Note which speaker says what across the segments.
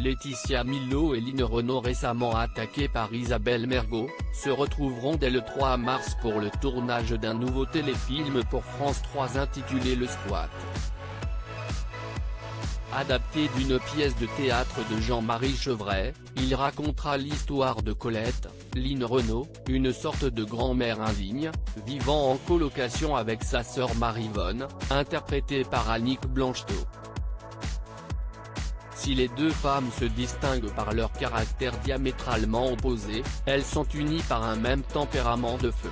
Speaker 1: Laetitia Milot et Line Renaud, récemment attaquées par Isabelle Mergo, se retrouveront dès le 3 mars pour le tournage d'un nouveau téléfilm pour France 3 intitulé Le Squat. Adapté d'une pièce de théâtre de Jean-Marie Chevray, il racontera l'histoire de Colette, Line Renaud, une sorte de grand-mère indigne, vivant en colocation avec sa sœur Maryvonne, interprétée par Annick Blanchetot. Si les deux femmes se distinguent par leur caractère diamétralement opposé, elles sont unies par un même tempérament de feu.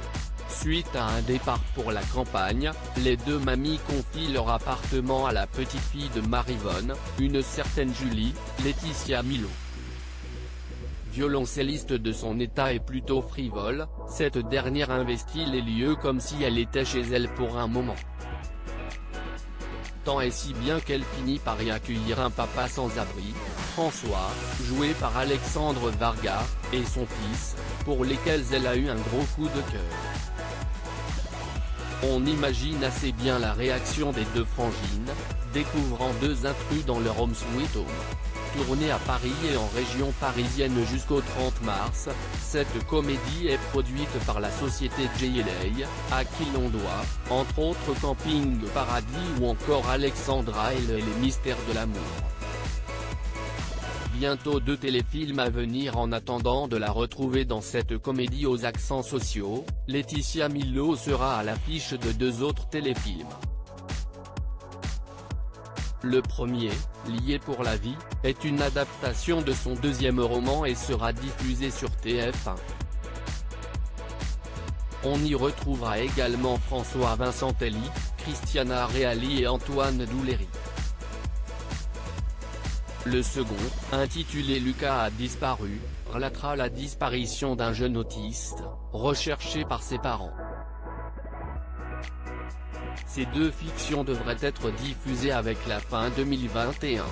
Speaker 1: Suite à un départ pour la campagne, les deux mamies confient leur appartement à la petite-fille de Maryvonne, une certaine Julie, Laetitia Milot. Violoncelliste de son état et plutôt frivole, cette dernière investit les lieux comme si elle était chez elle pour un moment. Tant et si bien qu'elle finit par y accueillir un papa sans abri, François, joué par Alexandre Varga, et son fils, pour lesquels elle a eu un gros coup de cœur. On imagine assez bien la réaction des deux frangines, découvrant deux intrus dans leur home sweet home. Tournée à Paris et en région parisienne jusqu'au 30 mars, cette comédie est produite par la société JLA, à qui l'on doit, entre autres Camping Paradis ou encore Alexandra et les mystères de l'amour. Bientôt deux téléfilms à venir. En attendant de la retrouver dans cette comédie aux accents sociaux, Laetitia Milot sera à l'affiche de deux autres téléfilms. Le premier, Lié pour la vie, est une adaptation de son deuxième roman et sera diffusé sur TF1. On y retrouvera également François Vincentelli, Christiana Reali et Antoine Douléry. Le second, intitulé Lucas a disparu, relatera la disparition d'un jeune autiste, recherché par ses parents. Ces deux fictions devraient être diffusées avec la fin 2021.